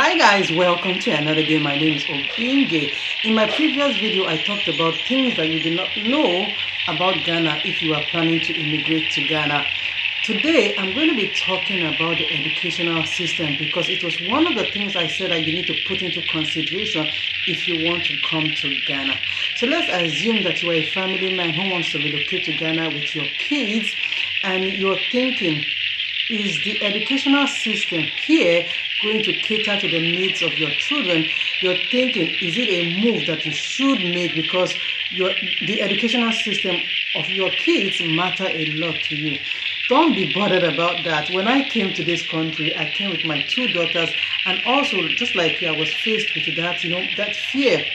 Hi guys, welcome to another day. My name is Obinge. In my previous video, I talked about things that you did not know about Ghana if you are planning to immigrate to Ghana. Today, I'm going to be talking about the educational system because it was one of the things I said that you need to put into consideration if you want to come to Ghana. So let's assume that you are a family man who wants to relocate to Ghana with your kids and you're thinking, is the educational system here going to cater to the needs of your children? You're thinking, is it a move that you should make because the educational system of your kids matter a lot to you? Don't be bothered about that. When I came to this country, I came with my two daughters, and also just like you, I was faced with that fear.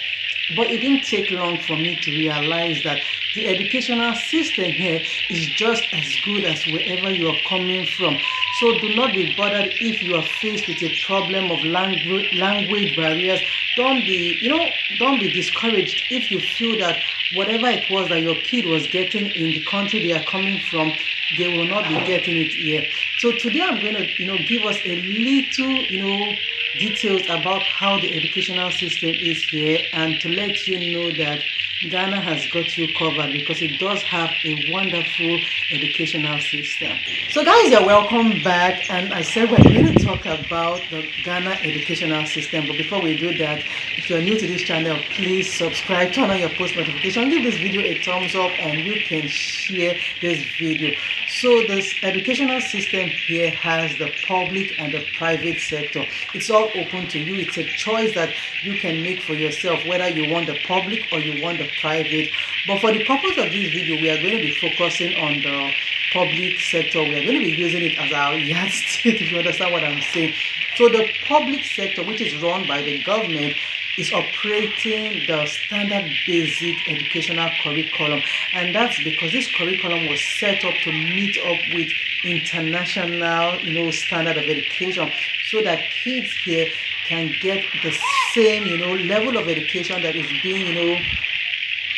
But it didn't take long for me to realize that the educational system here is just as good as wherever you are coming from. So do not be bothered if you are faced with a problem of language barriers. Don't be discouraged if you feel that whatever it was that your kid was getting in the country they are coming from, they will not be getting it here. So today I'm going to give us a little details about how the educational system is here, and to let you know that Ghana has got you covered because it does have a wonderful educational system. So guys, you're welcome back, and I said we're going to talk about the Ghana educational system. But before we do that, if you're new to this channel, please subscribe, turn on your post notification, give this video a thumbs up, and you can share this video. So this educational system here has the public and the private sector. It's all open to you. It's a choice that you can make for yourself, whether you want the public or you want the private. But for the purpose of this video, we are going to be focusing on the public sector. We are going to be using it as our yardstick, if you understand what I'm saying. So the public sector, which is run by the government, is operating the standard basic educational curriculum, and that's because this curriculum was set up to meet up with international standard of education, so that kids here can get the same level of education that is being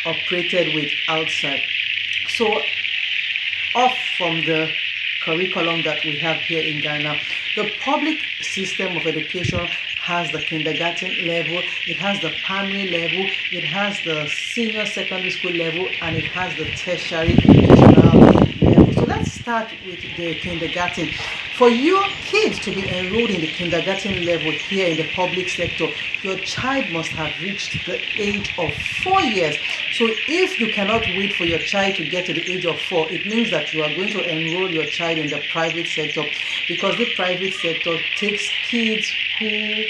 operated with outside. So off from the curriculum that we have here in Ghana, the public system of education has the kindergarten level, it has the primary level, it has the senior secondary school level, and it has the tertiary educational level. So let's start with the kindergarten. For your kids to be enrolled in the kindergarten level here in the public sector, your child must have reached the age of 4 years. So if you cannot wait for your child to get to the age of 4, it means that you are going to enroll your child in the private sector, because the private sector takes kids who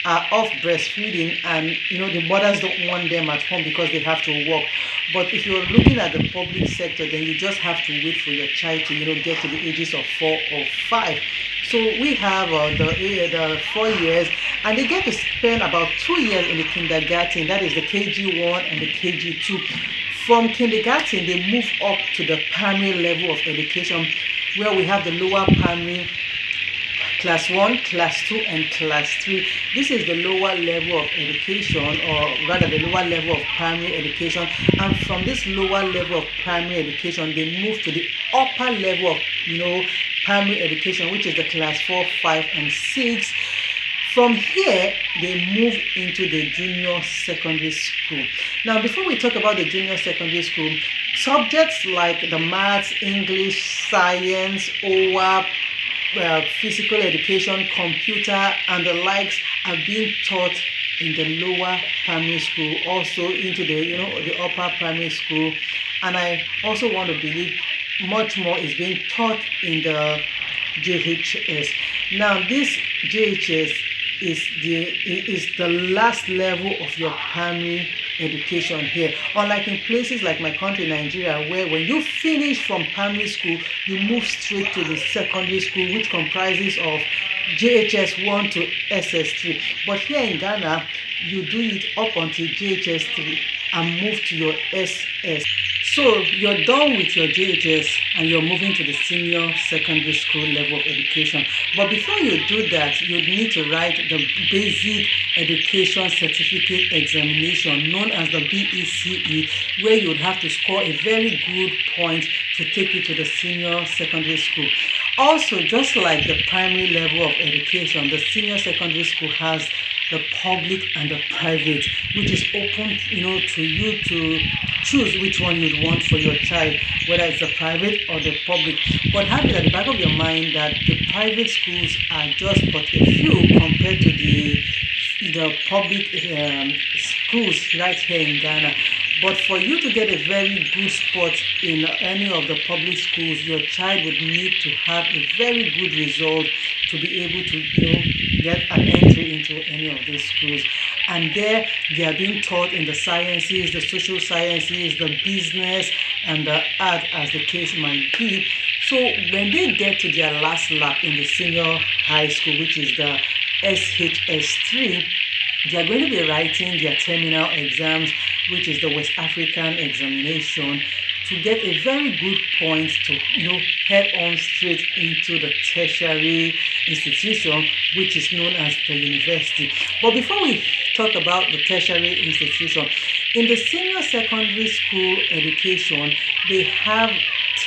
are off breastfeeding, and the mothers don't want them at home because they have to work. But if you're looking at the public sector, then you just have to wait for your child to get to the ages of 4 or 5. So we have the 4 years, and they get to spend about 2 years in the kindergarten. That is the KG1 and the KG2. From kindergarten, they move up to the primary level of education, where we have the lower primary, Class 1, Class 2, and Class 3. This is the lower level of education, or rather the lower level of primary education. And from this lower level of primary education, they move to the upper level of primary education, which is the Class 4, 5, and 6. From here, they move into the junior secondary school. Now, before we talk about the junior secondary school, subjects like the maths, English, science, OWAP, physical education, computer, and the likes are being taught in the lower primary school, also into the upper primary school. And I also want to believe much more is being taught in the JHS. Now this JHS is the last level of your primary education here, unlike in places like my country, Nigeria, where when you finish from primary school, you move straight to the secondary school, which comprises of JHS 1 to SS3. But here in Ghana, you do it up until JHS 3 and move to your SS. So you're done with your JHS and you're moving to the senior secondary school level of education. But before you do that, you need to write the basic education certificate examination, known as the BECE, where you would have to score a very good point to take you to the senior secondary school. Also, just like the primary level of education, the senior secondary school has the public and the private, which is open, to you to choose which one you'd want for your child, whether it's the private or the public. But have it at the back of your mind that the private schools are just but a few compared to the public schools right here in Ghana. But for you to get a very good spot in any of the public schools, your child would need to have a very good result to be able to, get an entry into any of these schools. And there, they are being taught in the sciences, the social sciences, the business, and the art, as the case might be. So when they get to their last lap in the senior high school, which is the SHS3, they are going to be writing their terminal exams, which is the West African examination, to get a very good point to head on straight into the tertiary institution, which is known as the university. But before we talk about the tertiary institution, in the senior secondary school education, they have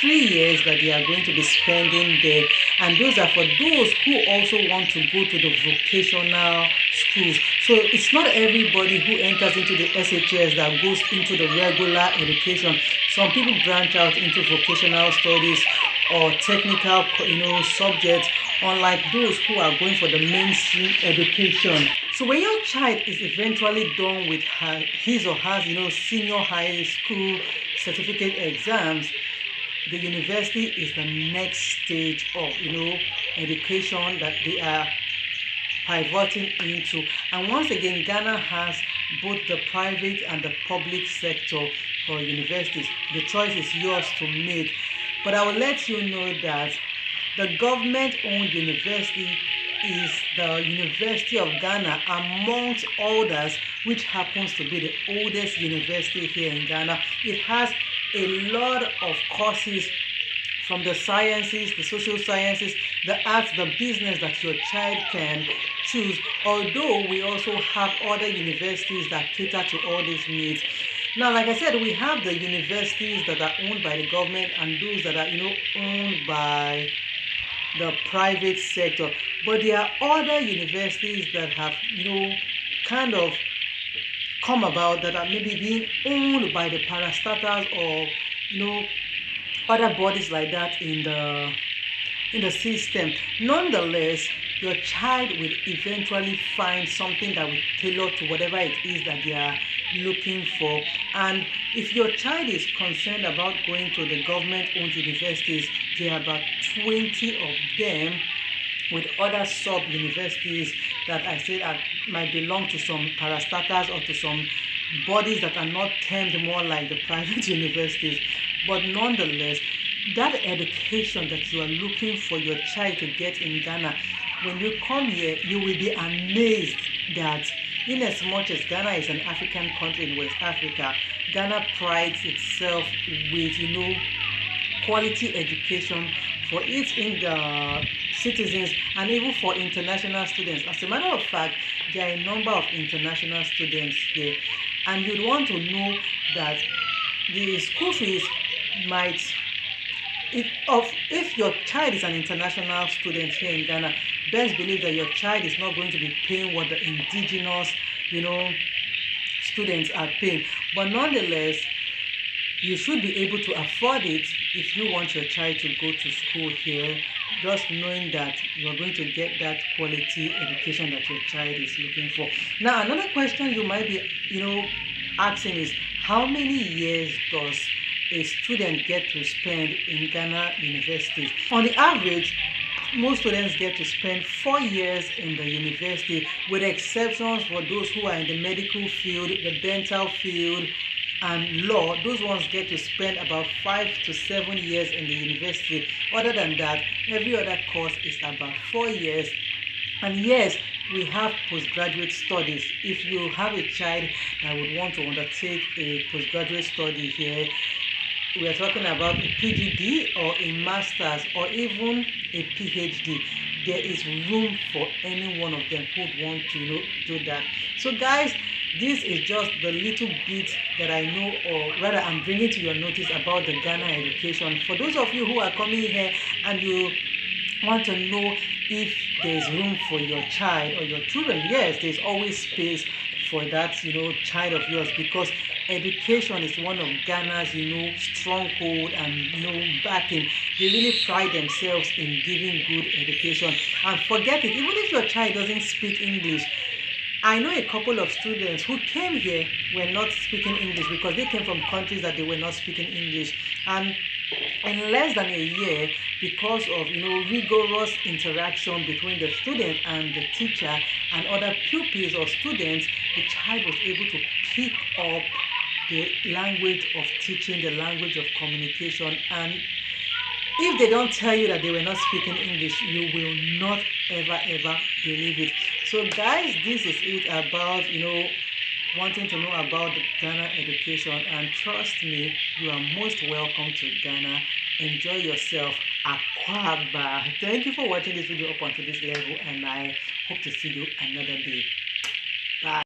3 years that they are going to be spending there, and those are for those who also want to go to the vocational schools. So it's not everybody who enters into the SHS that goes into the regular education. Some people branch out into vocational studies or technical subjects, unlike those who are going for the mainstream education. So when your child is eventually done with his or her senior high school certificate exams, the university is the next stage of education that they are pivoting into. And once again, Ghana has both the private and the public sector for universities. The choice is yours to make. But I will let you know that the government-owned university is the University of Ghana, amongst others, which happens to be the oldest university here in Ghana. It has a lot of courses from the sciences, the social sciences, the arts, the business that your child can choose. Although we also have other universities that cater to all these needs. Now, like I said, we have the universities that are owned by the government and those that are owned by the private sector. But there are other universities that have kind of come about that are maybe being owned by the parastatals or other bodies like that in the system. Nonetheless, your child will eventually find something that will tailor to whatever it is that they are looking for. And if your child is concerned about going to the government-owned universities, there are about 20 of them, with other sub-universities that I said might belong to some parastatals or to some bodies that are not termed more like the private universities. But nonetheless, that education that you are looking for your child to get in Ghana, when you come here, you will be amazed that in as much as Ghana is an African country in West Africa, Ghana prides itself with quality education for its citizens and even for international students. As a matter of fact, there are a number of international students here, and you'd want to know that the school fees might, if your child is an international student here in Ghana, best believe that your child is not going to be paying what the indigenous, students are paying. But nonetheless, you should be able to afford it if you want your child to go to school here, just knowing that you are going to get that quality education that your child is looking for. Now, another question you might be, asking is, how many years does a student get to spend in Ghana universities? On the average, most students get to spend 4 years in the university, with exceptions for those who are in the medical field, the dental field, and law. Those ones get to spend about 5 to 7 years in the university. Other than that, every other course is about 4 years. And yes, we have postgraduate studies. If you have a child that would want to undertake a postgraduate study here, we are talking about a PGD or a master's or even a PhD. There is room for any one of them who would want to do that. So guys, this is just the little bit that I know, or rather I'm bringing to your notice about the Ghana education. For those of you who are coming here and you want to know if there's room for your child or your children. Yes, there's always space for that, child of yours, because education is one of Ghana's, stronghold and, backing. They really pride themselves in giving good education. And forget it, even if your child doesn't speak English, I know a couple of students who came here were not speaking English because they came from countries that they were not speaking English. And in less than a year, because of rigorous interaction between the student and the teacher and other pupils or students, the child was able to pick up the language of teaching, the language of communication. And if they don't tell you that they were not speaking English, you will not ever believe it. So guys, this is it about wanting to know about the Ghana education, and trust me, you are most welcome to Ghana. Enjoy yourself. Akwaba. Thank you for watching this video up until this level, and I hope to see you another day.